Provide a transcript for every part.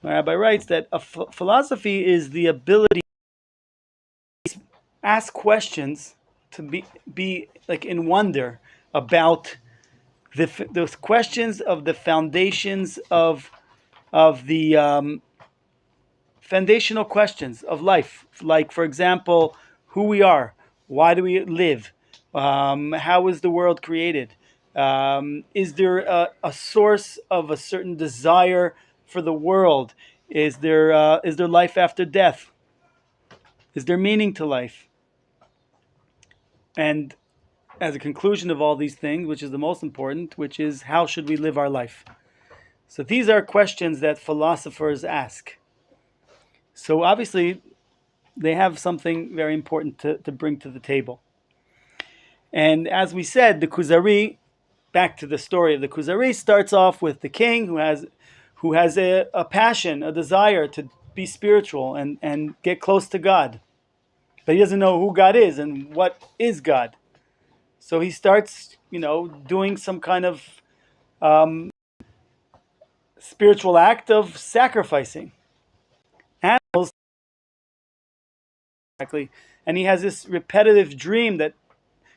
Rabbi writes that philosophy is the ability to ask questions, to be like in wonder about those questions of the foundations of the foundational questions of life, like, for example, who we are, why do we live, how is the world created, is there a source of a certain desire for the world, is there life after death, is there meaning to life, and as a conclusion of all these things, which is the most important, which is how should we live our life. So these are questions that philosophers ask. So obviously, they have something very important to bring to the table. And as we said, the Kuzari, back to the story of the Kuzari, starts off with the king who has a passion, a desire to be spiritual and get close to God. But he doesn't know who God is and what is God. So he starts, doing some kind of spiritual act of sacrificing animals. And he has this repetitive dream that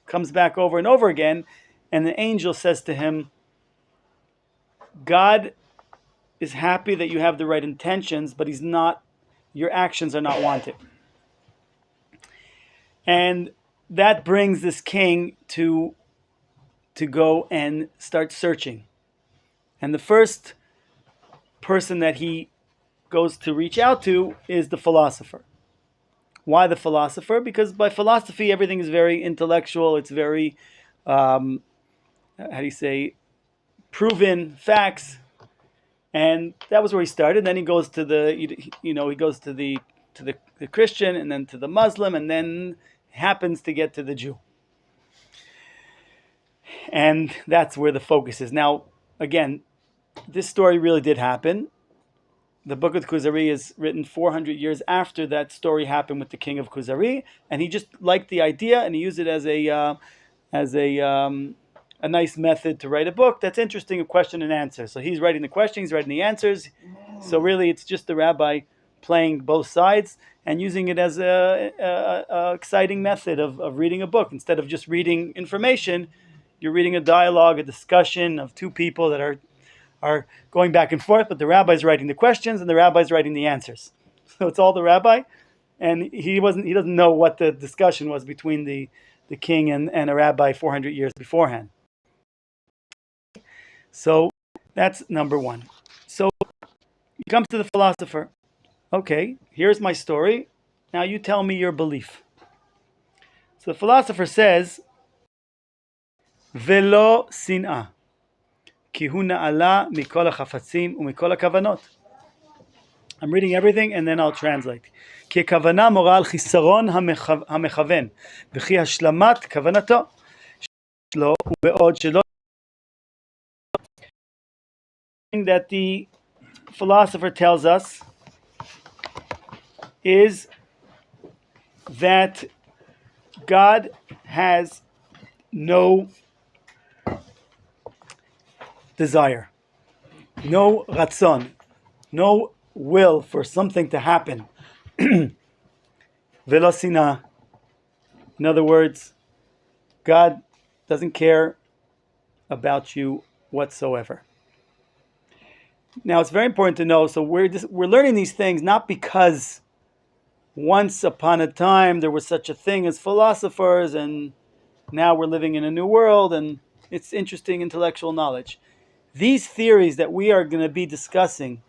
comes back over and over again, and the angel says to him, God is happy that you have the right intentions, but your actions are not wanted. And that brings this king to go and start searching. And the first person that he goes to reach out to is the philosopher. Why the philosopher? Because by philosophy, everything is very intellectual. It's very, proven facts. And that was where he started. Then he goes to the Christian, and then to the Muslim, and then happens to get to the Jew. And that's where the focus is. Now, again, this story really did happen. The book of Kuzari is written 400 years after that story happened with the king of Kuzari, and he just liked the idea and he used it as a nice method to write a book that's interesting, a question and answer. So he's writing the question, he's writing the answers. So really, it's just the rabbi playing both sides and using it as a exciting method of reading a book. Instead of just reading information, you're reading a dialogue, a discussion of two people that are going back and forth, but the rabbi's writing the questions and the rabbi's writing the answers. So it's all the rabbi, and he doesn't know what the discussion was between the king and a rabbi 400 years beforehand. So that's number one. So he comes to the philosopher. Okay, here's my story. Now you tell me your belief. So the philosopher says, Velo sin'ah. I'm reading everything and then I'll translate. ככוונה מורה על חיסרון המכוון וכי השלמת כוונתו שלו ובעוד שלא. That the philosopher tells us is that God has no desire, no ratzon, no will for something to happen. Velo sinah. In other words, God doesn't care about you whatsoever. Now, it's very important to know, so we're learning these things not because once upon a time there was such a thing as philosophers and now we're living in a new world and it's interesting intellectual knowledge. These theories that we are going to be discussing,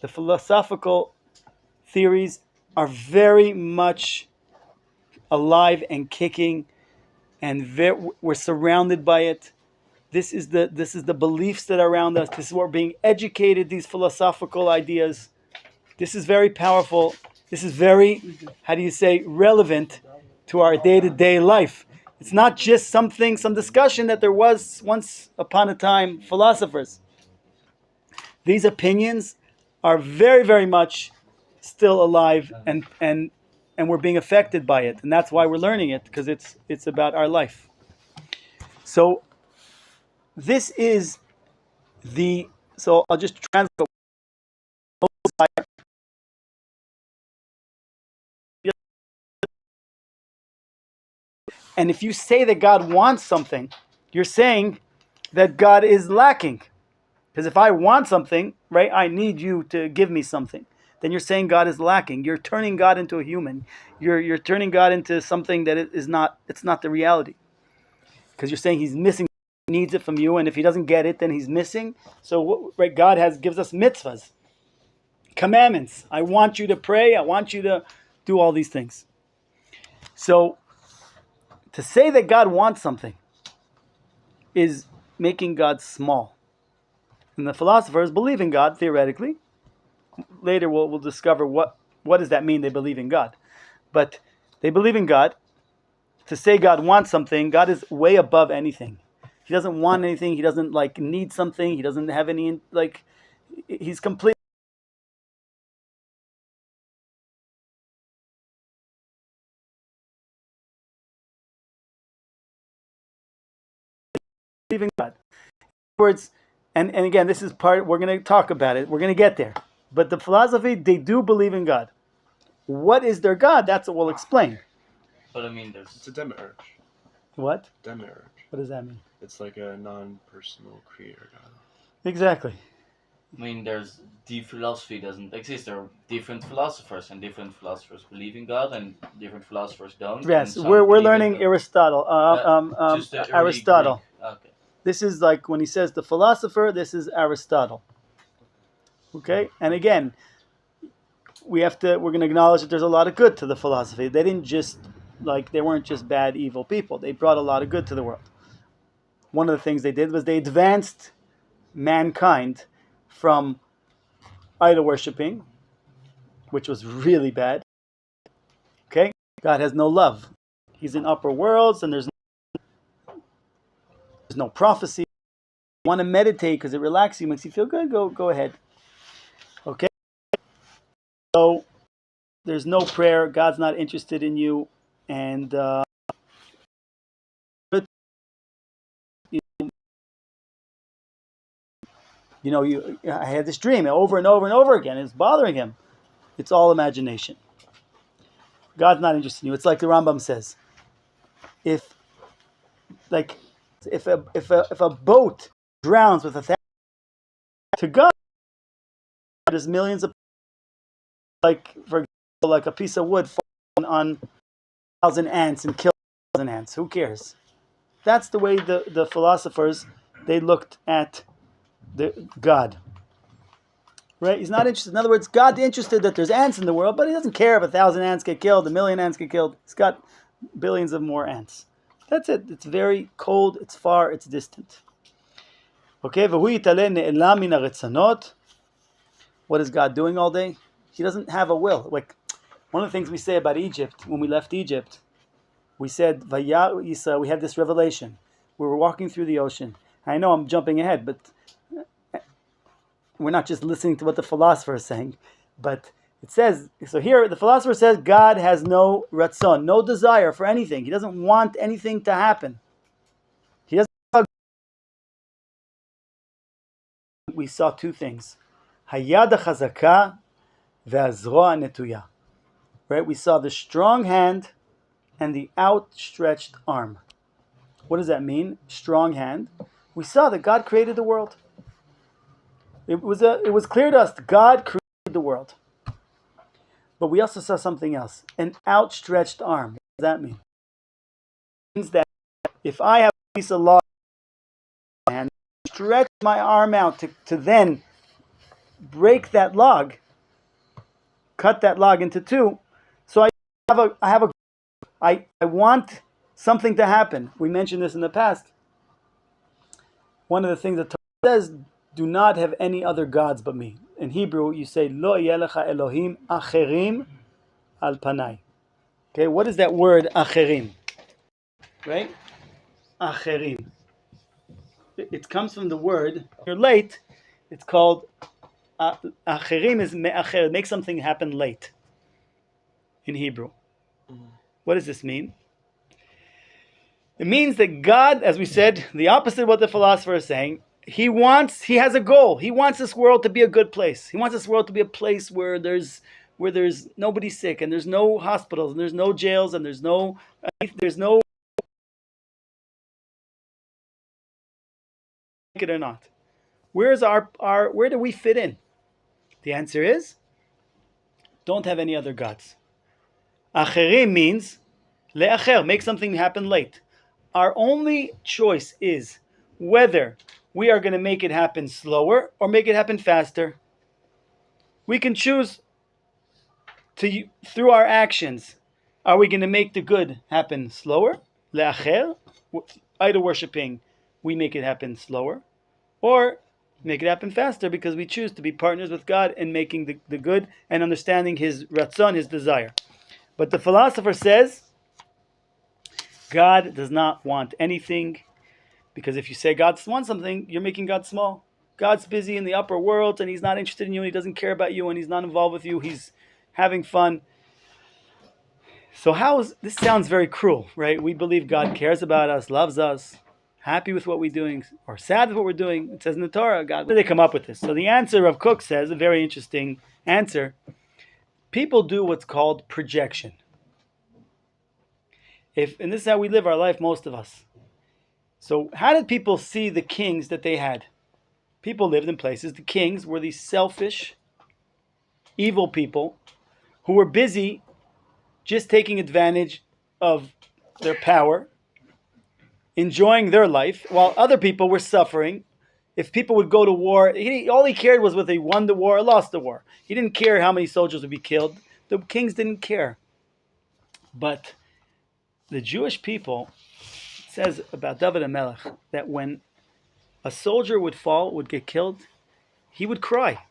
the philosophical theories, are very much alive and kicking, and we're surrounded by it. This is the beliefs that are around us. This is what we're being educated, these philosophical ideas. This is very powerful. This is very, relevant to our day-to-day life. It's not just some discussion that there was once upon a time philosophers. These opinions are very, very much still alive, and we're being affected by it. And that's why we're learning it, because it's about our life. So this is so I'll just translate And if you say that God wants something, you're saying that God is lacking. Because if I want something, right, I need you to give me something. Then you're saying God is lacking. You're turning God into a human. You're turning God into something that is not. It's not the reality. Because you're saying He's missing, needs it from you, and if He doesn't get it, then He's missing. So, right, God gives us mitzvahs, commandments. I want you to pray. I want you to do all these things. So, to say that God wants something is making God small. And the philosophers believe in God theoretically. Later we'll discover what does that mean they believe in God. But they believe in God. To say God wants something, God is way above anything. He doesn't want anything. He doesn't need something. He doesn't have any he's completely believing God. Words, and again, this is part, we're going to talk about it. We're going to get there. But the philosophy, they do believe in God. What is their God? That's what we'll explain. But I mean, it's a demiurge. What? Demiurge. What does that mean? It's like a non-personal creator God. Exactly. I mean, the philosophy doesn't exist. There are different philosophers, and different philosophers believe in God, and different philosophers don't. Yes, we're learning Aristotle. Aristotle. Okay. This is like when he says the philosopher. This is Aristotle. Okay, and again, we're going to acknowledge that there's a lot of good to the philosophy. They didn't just they weren't just bad, evil people. They brought a lot of good to the world. One of the things they did was they advanced mankind from idol worshipping, which was really bad. Okay, God has no love. He's in upper worlds, and there's no prophecy. You want to meditate because it relaxes you, makes you feel good. Go ahead. Okay, so there's no prayer. God's not interested in you, and I had this dream over and over and over again. It's bothering him. It's all imagination. God's not interested in you. It's like the Rambam says. If a boat drowns with 1,000, to God, there's millions of, for example, like a piece of wood falling on 1,000 ants and kill 1,000 ants. Who cares? That's the way the philosophers, they looked at God. Right? He's not interested. In other words, God's interested that there's ants in the world, but He doesn't care if 1,000 ants get killed, 1,000,000 ants get killed. He's got billions of more ants. That's it. It's very cold. It's far. It's distant. Okay. What is God doing all day? He doesn't have a will. Like one of the things we say about Egypt, when we left Egypt, we said, Vaya Isa, we had this revelation. We were walking through the ocean. I know I'm jumping ahead, but we're not just listening to what the philosopher is saying. But it says, so here the philosopher says God has no ratzon, no desire for anything. He doesn't want anything to happen. He doesn't. We saw two things. Hayad chazaka ve'azroa netuya. Right? We saw the strong hand and the outstretched arm. What does that mean? Strong hand. We saw that God created the world. It was clear to us that God created the world. But we also saw something else. An outstretched arm. What does that mean? It means that if I have a piece of log and stretch my arm out to then break that log, cut that log into two, so I want something to happen. We mentioned this in the past. One of the things that Torah says, do not have any other gods but me. In Hebrew, you say, Lo yelecha Elohim acherim al panai. Okay, what is that word acherim? Right? Acherim. It comes from the word, you're late, it's called, acherim is me'acher, make something happen late. In Hebrew. What does this mean? It means that God, as we said, the opposite of what the philosopher is saying, he has a goal. He wants this world to be a good place. He wants this world to be a place where there's nobody sick, and there's no hospitals, and there's no jails, and there's no it or not? Where do we fit in? The answer is, don't have any other gods. Acherim means le'acher, make something happen late. Our only choice is whether we are going to make it happen slower or make it happen faster. We can choose through our actions. Are we going to make the good happen slower? Le'acher, idol worshipping, we make it happen slower. Or make it happen faster because we choose to be partners with God in making the good and understanding His ratzon, His desire. But the philosopher says, God does not want anything, because if you say God wants something, you're making God small. God's busy in the upper world and He's not interested in you and He doesn't care about you and He's not involved with you. He's having fun. So this sounds very cruel, right? We believe God cares about us, loves us, happy with what we're doing, or sad with what we're doing. It says in the Torah, God, where did they come up with this? So the answer of Kook says, a very interesting answer. People do what's called projection. And this is how we live our life, most of us. So how did people see the kings that they had? People lived in places, the kings were these selfish, evil people who were busy just taking advantage of their power, enjoying their life, while other people were suffering. If people would go to war, all he cared was whether he won the war or lost the war. He didn't care how many soldiers would be killed. The kings didn't care. But the Jewish people, it says about David HaMelech, that when a soldier would fall, would get killed, he would cry.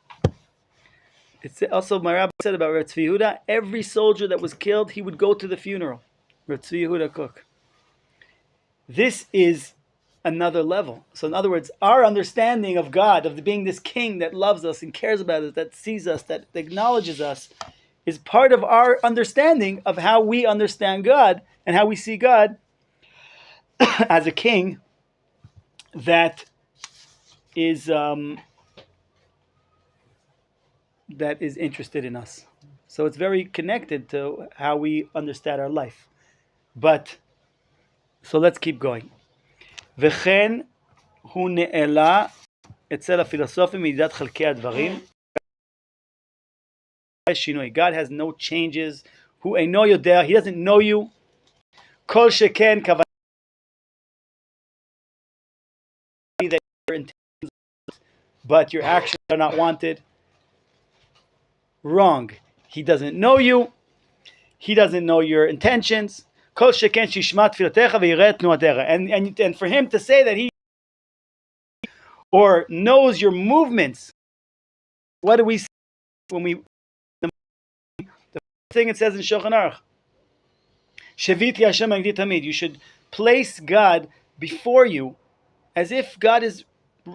It's also, my rabbi said about Tzvi Yehuda, every soldier that was killed, he would go to the funeral. Tzvi Yehuda Kook. This is another level. So in other words, our understanding of God, of being this king that loves us and cares about us, that sees us, that acknowledges us, is part of our understanding of how we understand God and how we see God as a king that is interested in us. So it's very connected to how we understand our life. So let's keep going. וכן הוא נעלה אצל הפילוסופים מידת חלקי הדברים. God has no changes. הוא אינו יודע, He doesn't know you. כל שכן כוונה that your intentions, but your actions are not wanted. Wrong. He doesn't know you. He doesn't know your intentions. כל שכן שישמע תפילתך ויראה תנועתך. And for him to say that he or knows your movements, what do we say when we the thing it says in Shulchan Aruch? Shaviti Hashem agdi tamid. You should place God before you as if God is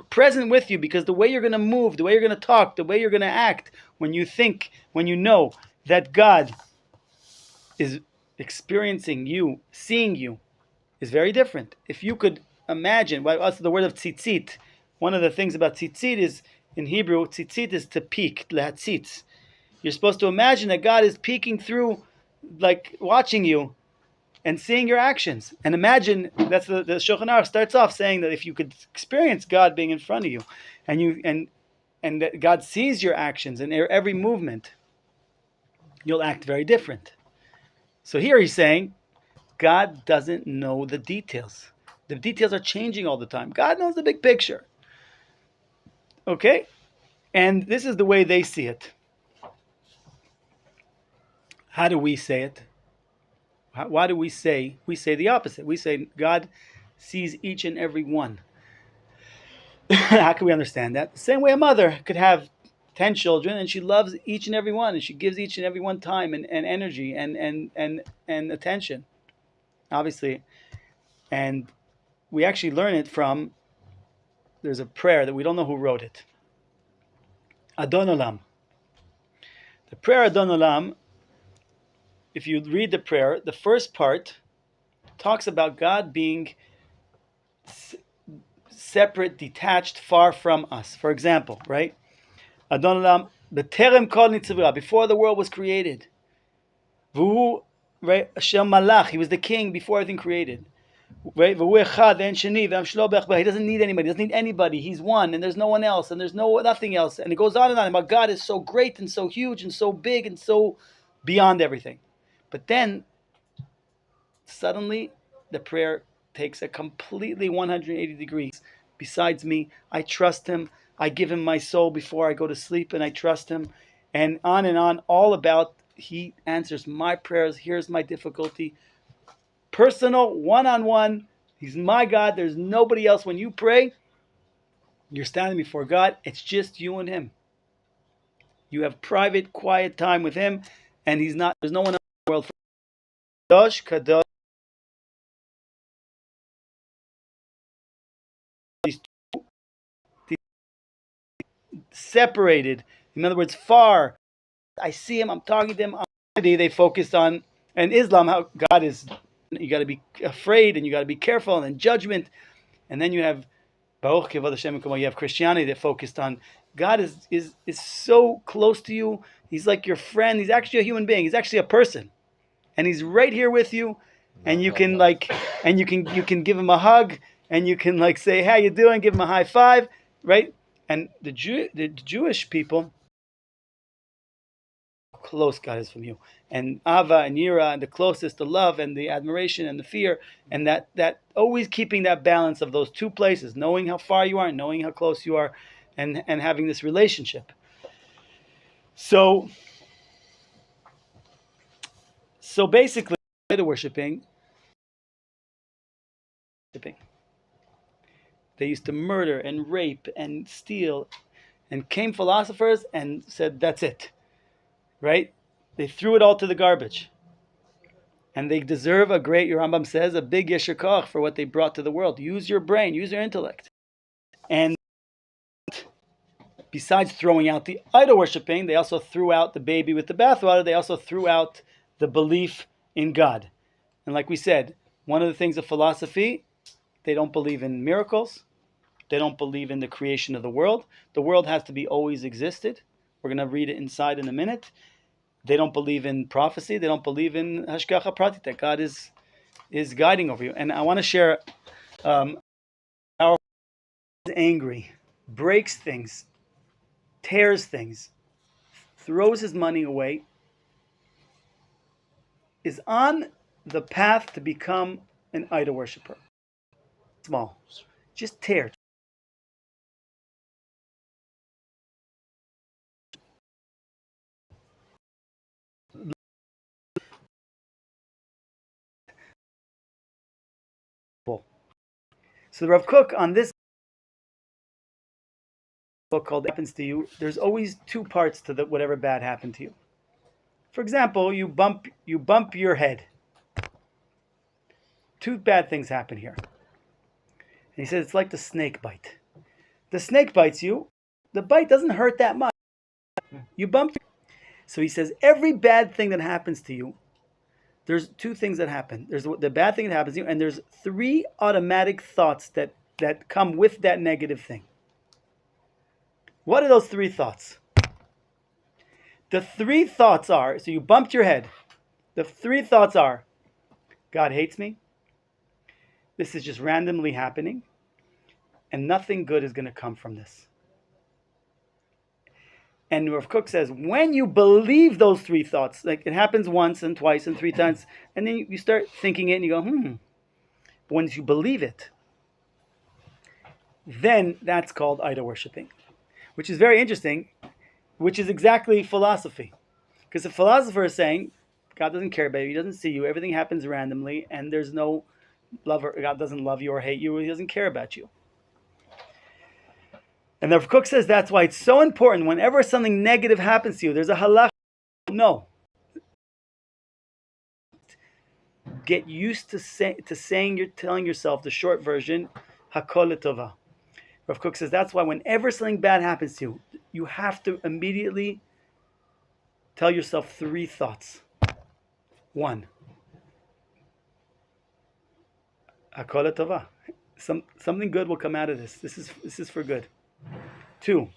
present with you, because the way you're going to move, the way you're going to talk, the way you're going to act, when you think, when you know that God is experiencing you, seeing you, is very different. If you could imagine, also the word of tzitzit, one of the things about tzitzit is, in Hebrew, tzitzit is to peek, lehatzitz. You're supposed to imagine that God is peeking through, like watching you and seeing your actions. And imagine, that's the Shulchan Aruch starts off saying that if you could experience God being in front of you, and that God sees your actions and every movement, you'll act very different. So here he's saying, God doesn't know the details. The details are changing all the time. God knows the big picture. Okay? And this is the way they see it. How do we say it? Why do we say the opposite? We say God sees each and every one. How can we understand that? The same way a mother could have 10 children and she loves each and every one, and she gives each and every one time and energy and attention, obviously. And we actually learn it from, there's a prayer that we don't know who wrote it. Adon Olam. The prayer Adon Olam, if you read the prayer, the first part talks about God being separate, detached, far from us. For example, right? Adon Olam, b'terem kol nitzavra, before the world was created. V'hu, right? Hashem Malach, He was the king before everything created. Right? He doesn't need anybody. He doesn't need anybody. He's one, and there's no one else, and there's nothing else. And it goes on and on about God is so great and so huge and so big and so beyond everything. But then suddenly the prayer takes a completely 180 degrees. Besides me, I trust him. I give him my soul before I go to sleep, and I trust him. And on, all about he answers my prayers. Here's my difficulty. Personal, one-on-one. He's my God. There's nobody else. When you pray, you're standing before God. It's just you and him. You have private, quiet time with him, and there's no one else in the world. Kadosh, Kadosh. These separated. In other words, far. I see him. I'm talking to him. They focused on, and Islam, how God is. You got to be afraid, and you got to be careful, and then judgment, and then you have Baruch Kevod Hashem. You have Christianity that focused on God is so close to you. He's like your friend. He's actually a human being. He's actually a person, and he's right here with you. And you can you can give him a hug, and you can say, "How you doing?" Give him a high five, right? And the Jewish people, close God is from you, and Ava and Yira, and the closest, the love and the admiration and the fear, and that always keeping that balance of those two places, knowing how far you are, and knowing how close you are, and having this relationship. So basically, the worshiping, they used to murder and rape and steal, and came philosophers and said, "That's it," right? They threw it all to the garbage. And they deserve a great, your Rambam says, a big yesher koach for what they brought to the world. Use your brain, use your intellect. And besides throwing out the idol worshipping, they also threw out the baby with the bathwater. They also threw out the belief in God. And like we said, one of the things of philosophy, they don't believe in miracles. They don't believe in the creation of the world. The world has to be always existed. We're going to read it inside in a minute. They don't believe in prophecy. They don't believe in hashgacha pratit, that God is guiding over you. And I want to share how angry, breaks things, tears things, throws his money away, is on the path to become an idol worshiper. Small. Just tear. So the Rav Kook on this book called Happens to You, there's always two parts to whatever bad happened to you. For example, you bump your head. Two bad things happen here. And he says it's like the snake bite. The snake bites you. The bite doesn't hurt that much. You bump. So he says every bad thing that happens to you, there's two things that happen. There's the bad thing that happens to you, and there's three automatic thoughts that come with that negative thing. What are those three thoughts? The three thoughts are, so you bumped your head. The three thoughts are, God hates me. This is just randomly happening. And nothing good is going to come from this. And Rav Kook says, when you believe those three thoughts, like it happens once and twice and three times, and then you start thinking it and you go, But once you believe it, then that's called idol worshipping, which is very interesting, which is exactly philosophy. Because the philosopher is saying, God doesn't care about you, he doesn't see you, everything happens randomly, and there's no love, God doesn't love you or hate you, he doesn't care about you. And the Rav Kook says that's why it's so important whenever something negative happens to you, there's a halach. No. Get used to saying, you're telling yourself the short version, Hakol Tova. Rav Kook says that's why whenever something bad happens to you, you have to immediately tell yourself three thoughts. One, Hakol Tova. Something good will come out of this. This is for good. Two,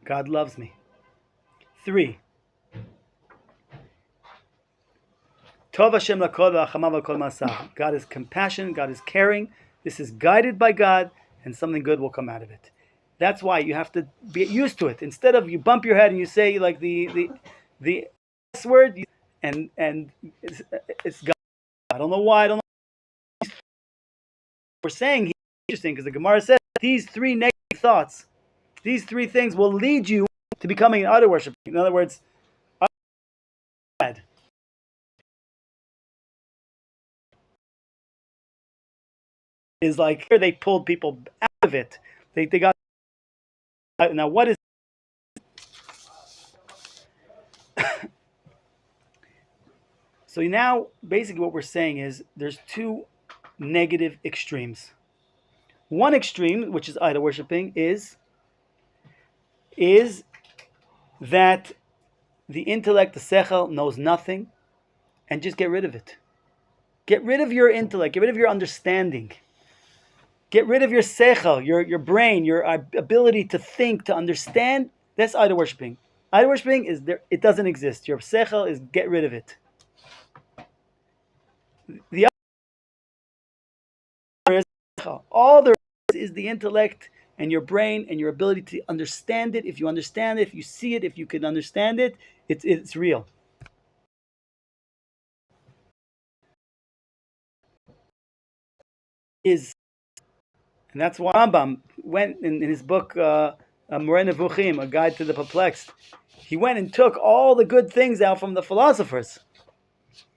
God loves me. Three, Tov Hashem lakol v'achamav lakol masav. God is compassionate, God is caring. This is guided by God, and something good will come out of it. That's why you have to be used to it. Instead of you bump your head and you say like the S word, and it's God. I don't know why. I don't know. We're saying interesting because the Gemara says these three negative thoughts, these three things will lead you to becoming an idol worshiper. In other words, bad. Is like they pulled people out of it. They got now. What is so now? Basically, what we're saying is there's two negative extremes. One extreme, which is idol worshiping, is that the intellect, the sechel, knows nothing, and just get rid of it. Get rid of your intellect. Get rid of your understanding. Get rid of your sechel, your brain, your ability to think, to understand. That's idol worshiping. Idol worshiping is there; it doesn't exist. Your sechel is get rid of it. The other is all there is the intellect and your brain and your ability to understand it. If you understand it, if you see it, if you can understand it, it's real. And that's why Rambam went in his book Moreh Nevuchim, A Guide to the Perplexed. He went and took all the good things out from the philosophers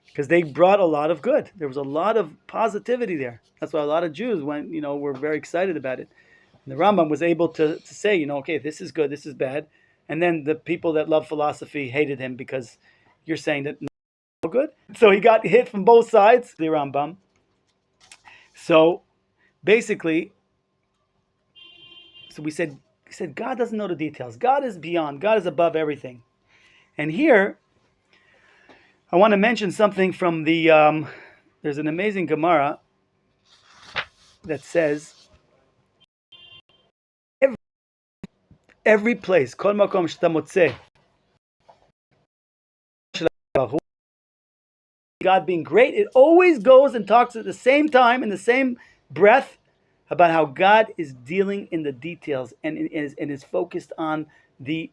because they brought a lot of good. There was a lot of positivity there. That's why a lot of Jews were very excited about it. And the Rambam was able to say, okay, this is good, this is bad. And then the people that love philosophy hated him because you're saying that no good. So he got hit from both sides, the Rambam. So basically, we said God doesn't know the details. God is beyond. God is above everything. And here, I want to mention something from the. There's an amazing Gemara that says every place, kol makom sheta motzeh, God being great, it always goes and talks at the same time, in the same breath, about how God is dealing in the details and is focused on the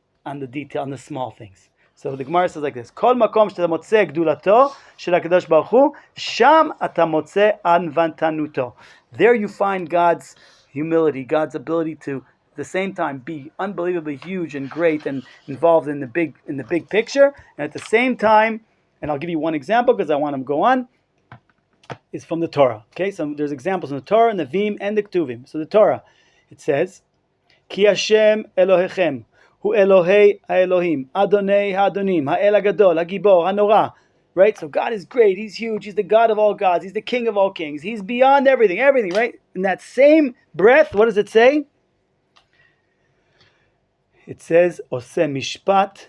detail, on the small things. So the Gemara says like this: Kol makom she'ata motzeh gdulato shel HaKadosh Baruch Hu, sham ata motzeh anvantanuto. There you find God's humility, God's ability to, at the same time, be unbelievably huge and great and involved in the big picture, and at the same time, and I'll give you one example because I want to go on, is from the Torah. Okay, so there's examples in the Torah, Nevi'im, and the Ketuvim. So the Torah, it says, Ki Hashem Elohechem, Hu Elohei HaElohim, Adonai HaAdonim, Ha'el HaGadol, HaGibor, HaNorah. Right? So God is great, He's huge, He's the God of all gods, He's the King of all kings, He's beyond everything, right? In that same breath, what does it say? It says, Oseh Mishpat,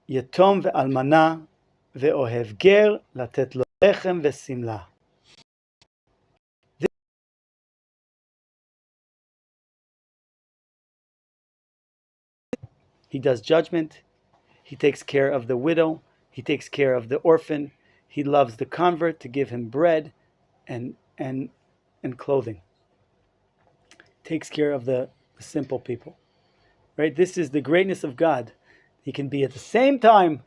Yetom ve'almana, ve'ohev ger, latet lo lechem ve'simla. He does judgment. He takes care of the widow. He takes care of the orphan. He loves the convert to give him bread and clothing. Takes care of the simple people. Right? This is the greatness of God. He can be at the same time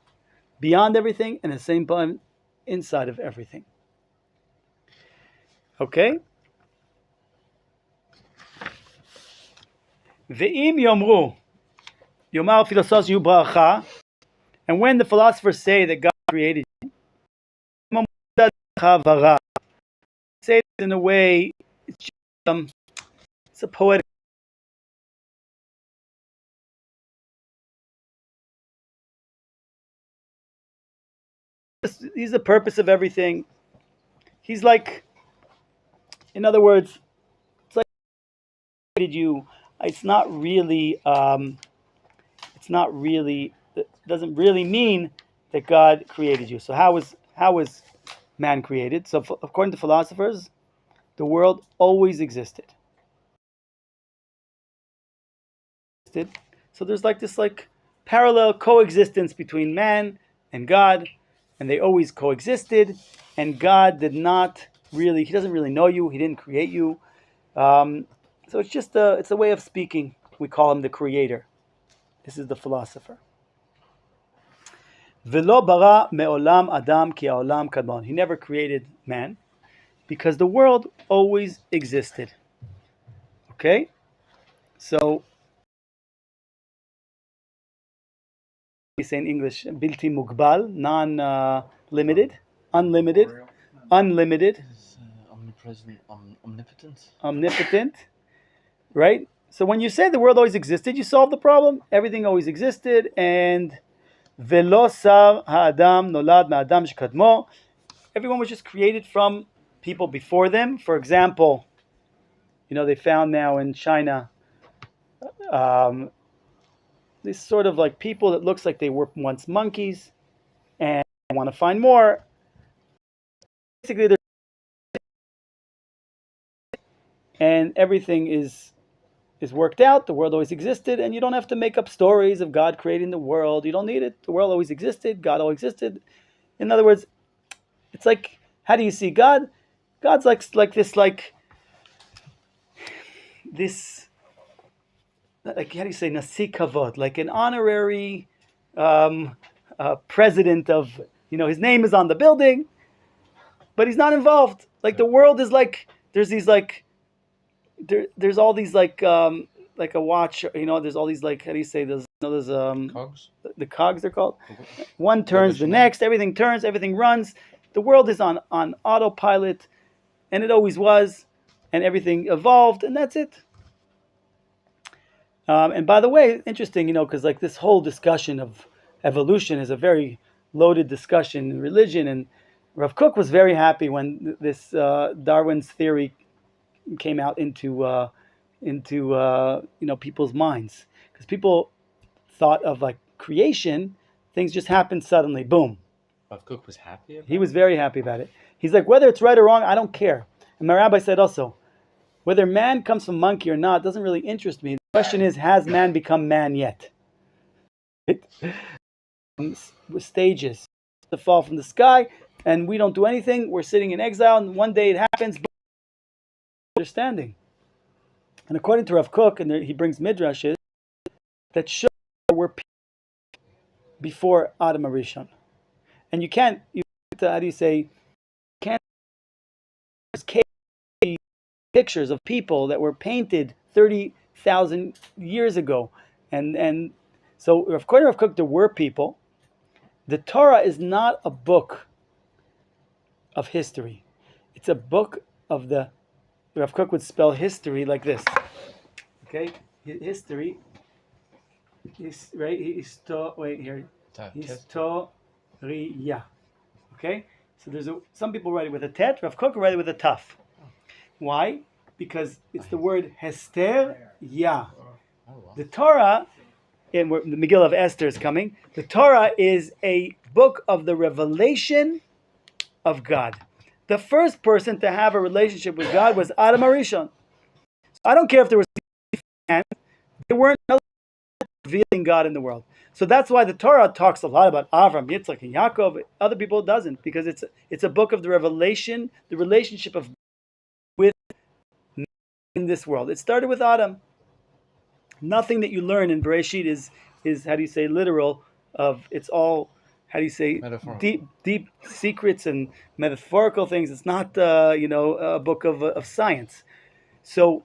beyond everything and at the same time inside of everything. Okay? Ve'im yomru. Yomar philosos yu bracha. And when the philosophers say that God created you, say it in a way, it's a poetic. He's the purpose of everything. He's like, in other words, it's like created you. It's not really. It doesn't really mean that God created you. So how was man created? So according to philosophers, the world always existed. So there's like this parallel coexistence between man and God, and they always coexisted, and God did not really, he doesn't really know you, he didn't create you. So it's just it's a way of speaking. We call him the creator. This is the philosopher. V'lo bara me'olam adam ki ha'olam kadmon. He never created man because the world always existed. Okay? So, we say in English, bilti mugbal, non-limited, unlimited, unlimited, Omnipresent, omnipotent. omnipotent, right? So when you say the world always existed, you solve the problem. Everything always existed, and velo sar ha'adam nolad ma'adam shekadmo. Everyone was just created from people before them. For example, they found now in China this sort of like people that looks like they were once monkeys, and they want to find more. Basically, and everything is worked out. The world always existed, and you don't have to make up stories of God creating the world. You don't need it. The world always existed. God always existed. In other words, it's like, how do you see God? God's like this, like, how do you say, nasi kavod, like an honorary president of, his name is on the building, but he's not involved. Like the world is like, there's these like, there's all these like a watch, there's all these like, how do you say, there's Cogs? the cogs they're called. One turns the next, everything turns, everything runs. The world is on autopilot, and it always was, and everything evolved, and that's it. And by the way, interesting, because like this whole discussion of evolution is a very loaded discussion in religion, and Rav Kook was very happy when this Darwin's theory came out into people's minds, because people thought of like creation, things just happened suddenly, boom. Rav Kook was happy about He was very happy about it. He's like, whether it's right or wrong, I don't care. And my rabbi said also, whether man comes from monkey or not doesn't really interest me. The question is, has man become man yet? With stages to fall from the sky, and we don't do anything. We're sitting in exile, and one day it happens. Understanding. And according to Rav Kook, and he brings midrashes that show there were people before Adam Arishon, and you can't. How do you say? Can't. Pictures of people that were painted 30,000 years ago, and so according to Rav Kook, there were people. The Torah is not a book of history; it's a book of the. Rav Kook would spell history like this. Okay, history. Right? Wait here. Historia. Okay, so some people write it with a tet. Rav Kook write it with a taf. Why? Because it's the word Hester Ya. The Torah, and the Megillah of Esther is coming. The Torah is a book of the revelation of God. The first person to have a relationship with God was Adam Arishon. I don't care if there was man, they weren't revealing God in the world. So that's why the Torah talks a lot about Avram, Yitzchak, and Yaakov. Other people it doesn't, because it's a book of the revelation, the relationship of with in this world. It started with Adam. Nothing that you learn in Bereshit is how do you say, literal. It's all, how do you say, deep secrets and metaphorical things. It's not a book of science. So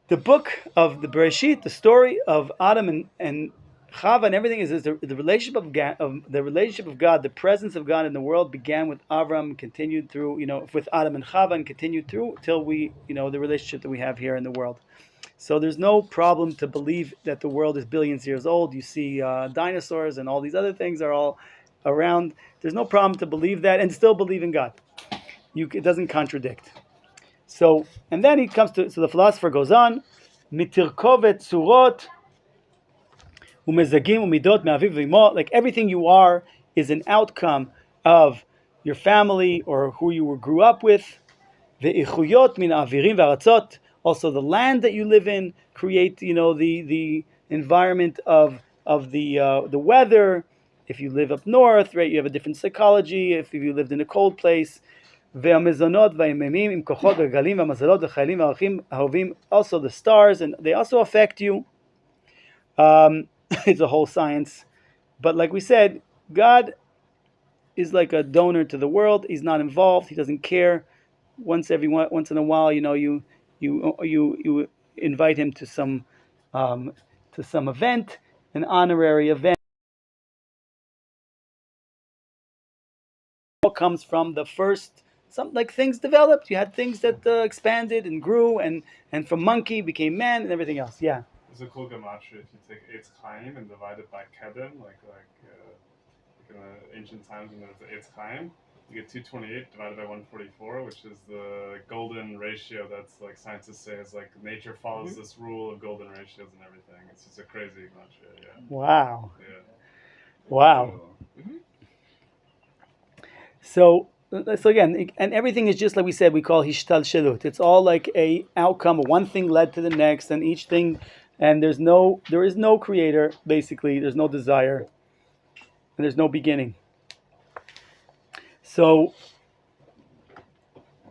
the book of the Bereshit, the story of Adam and Chava and everything is the relationship of God, the presence of God in the world began with Avram, continued through, with Adam and Chava, and continued through till we, the relationship that we have here in the world. So there's no problem to believe that the world is billions of years old. You see dinosaurs and all these other things are all around. There's no problem to believe that and still believe in God. It doesn't contradict. So, and then he comes to, so the philosopher goes on, mitirkovet surot, umezagim umidot me'aviv v'imo, like everything you are is an outcome of your family or who you grew up with. Ve'ichuyot min avirim v'aratzot, also the land that you live in create, the environment of the weather. if you live up north, right, you have a different psychology. If you lived in a cold place, והמזונות והיממים עם כוחות וגלים והמזלות וחיילים והערכים האהובים, also the stars, and they also affect you. It's a whole science. But like we said, God is like a donor to the world. He's not involved. He doesn't care. Once in a while, you invite him to some event, an honorary event. All comes from the first. Some like things developed. You had things that expanded and grew, and from monkey became man and everything else. Yeah. It's a cool gematria if you take Eitz Chaim and divide it by Kedem, like in the ancient times when there was Eitz Chaim, you get 228 divided by 144, which is the golden ratio that's like scientists say is like nature follows this rule of golden ratios and everything. It's just a crazy gematria, yeah. Wow. Yeah. Wow. So again, and everything is just like we said, we call hishtalshelut. It's all like a outcome. One thing led to the next, and each thing, and there is no creator, basically. There's no desire, and there's no beginning. So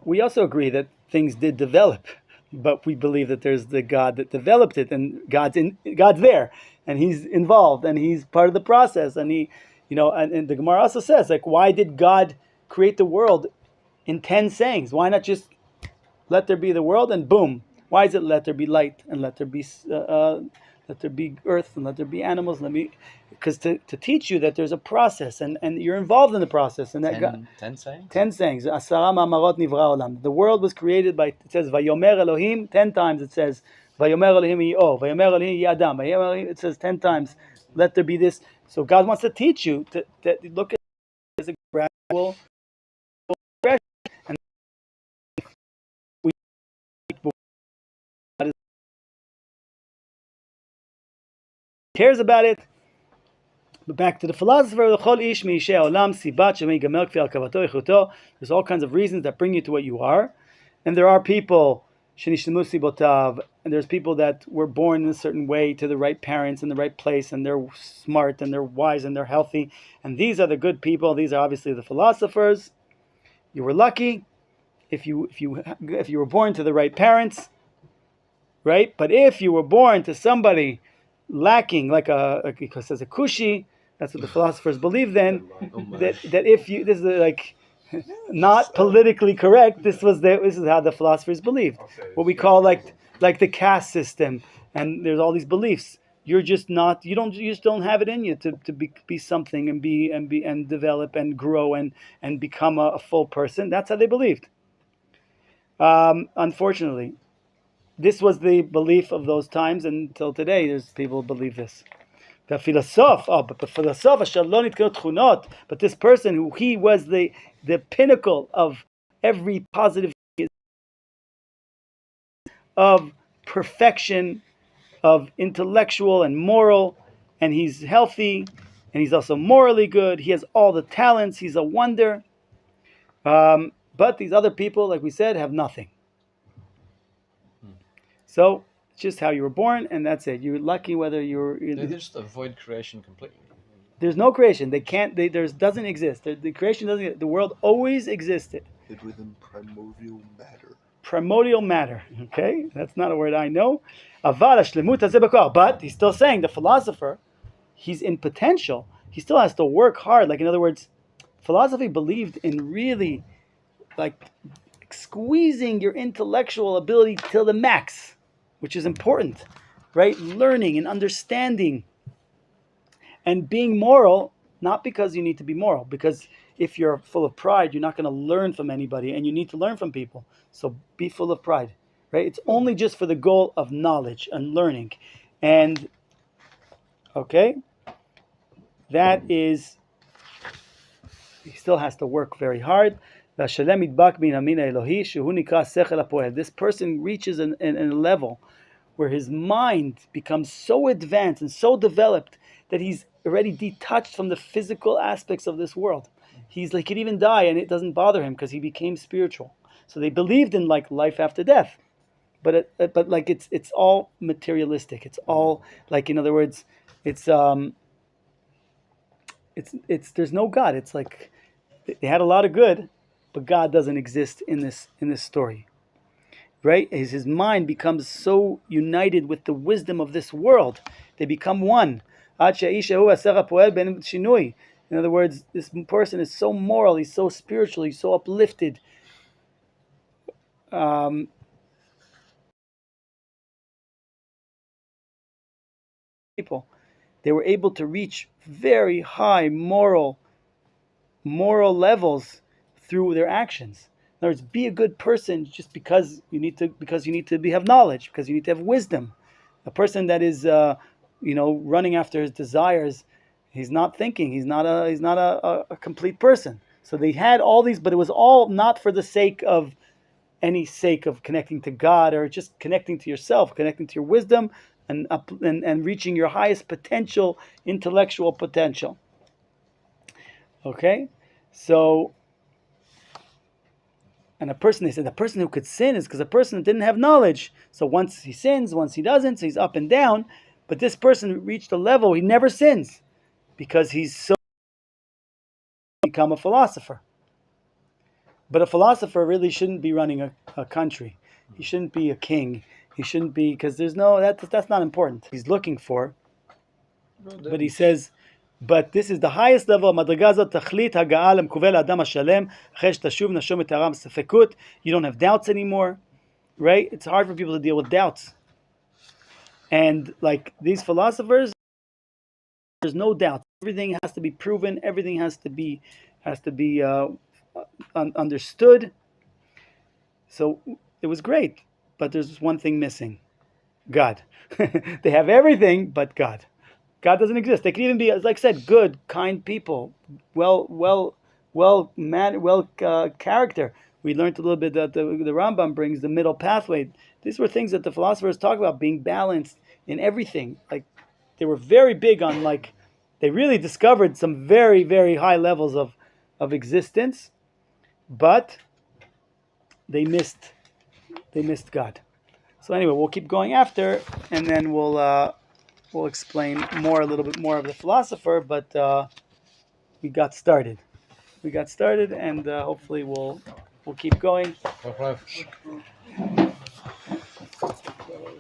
we also agree that things did develop, but we believe that there's the God that developed it, and God's there, and He's involved, and He's part of the process, and He, and the Gemara also says, like, why did God create the world in 10 sayings? Why not just let there be the world and boom? Why is it let there be light and let there be earth and let there be animals? Because to teach you that there's a process and you're involved in the process. And that 10 sayings? 10 sayings. Asara ma'amarot nivra olam. The world was created by, it says, Vayomer Elohim, 10 times it says, Vayomer Elohim yi'o, Vayomer Elohim yi'adam. Vayomer Elohim, it says 10 times, let there be this. So God wants to teach you to look at it as a gradual progression. And God cares about it. But back to the philosopher, there's all kinds of reasons that bring you to what you are. And there are people, and there's people that were born in a certain way to the right parents in the right place, and they're smart and they're wise and they're healthy. And these are the good people. These are obviously the philosophers. You were lucky if you were born to the right parents, right? But if you were born to somebody lacking, because as a kushi, that's what the philosophers believe then, that if you, this is like not politically correct, this is how the philosophers believed. What we call like the caste system, and there's all these beliefs. You're just not, you just don't have it in you to be something and develop and grow and become a full person. That's how they believed. Unfortunately, this was the belief of those times, and until today, there's people who believe this. But this person, he was the pinnacle of every positive of perfection, of intellectual and moral, and he's healthy, and he's also morally good. He has all the talents. He's a wonder. But these other people, like we said, have nothing. So it's just how you were born, and that's it. You're lucky whether They just avoid creation completely. There's no creation. They can't. Doesn't exist. The creation doesn't. The world always existed. Hid within primordial matter. Primordial matter. Okay, that's not a word I know. But he's still saying, the philosopher, he's in potential. He still has to work hard. Like, in other words, philosophy believed in really, like, squeezing your intellectual ability till the max, which is important, right? Learning and understanding and being moral, not because you need to be moral, because if you're full of pride, you're not going to learn from anybody, and you need to learn from people. So be full of pride, right? It's only just for the goal of knowledge and learning. And, okay, that is, he still has to work very hard. This person reaches in a level where his mind becomes so advanced and so developed that he's already detached from the physical aspects of this world. He could even die and it doesn't bother him because he became spiritual. So they believed in like life after death, but like it's all materialistic. It's all like, in other words, it's it's there's no God. It's like they had a lot of good, but God doesn't exist in this story. Right? His mind becomes so united with the wisdom of this world. They become one. In other words, this person is so moral, he's so spiritual, he's so uplifted. Um, people, they were able to reach very high moral levels through their actions. In other words, be a good person just because you need to have knowledge, because you need to have wisdom. A person that is running after his desires, he's not thinking. He's not a complete person. So they had all these, but it was all not for the sake of connecting to God, or just connecting to yourself, connecting to your wisdom, and reaching your highest potential, intellectual potential. Okay, so, and they said the person who could sin is because a person that didn't have knowledge. So once he sins, once he doesn't, so he's up and down. But this person reached a level he never sins because he's so become a philosopher. But a philosopher really shouldn't be running a country. He shouldn't be a king. He shouldn't be, because that's not important. He's looking for. But he says, but this is the highest level. Madrigazot tachlit haga'al mkuvel adam hashalem chesh tashuv nashom etaram sefekut. You don't have doubts anymore, right? It's hard for people to deal with doubts. And like these philosophers, there's no doubt. Everything has to be proven. Everything has to be understood. So it was great, but there's one thing missing: God. They have everything, but God. God doesn't exist. They can even be, like I said, good, kind people, well character. We learned a little bit that the Rambam brings the middle pathway. These were things that the philosophers talk about, being balanced in everything. Like they were very big on, like, they really discovered some very, very high levels of existence, but they missed God. So anyway, we'll keep going after, and then we'll explain a little bit more of the philosopher, but we got started. And hopefully we'll keep going.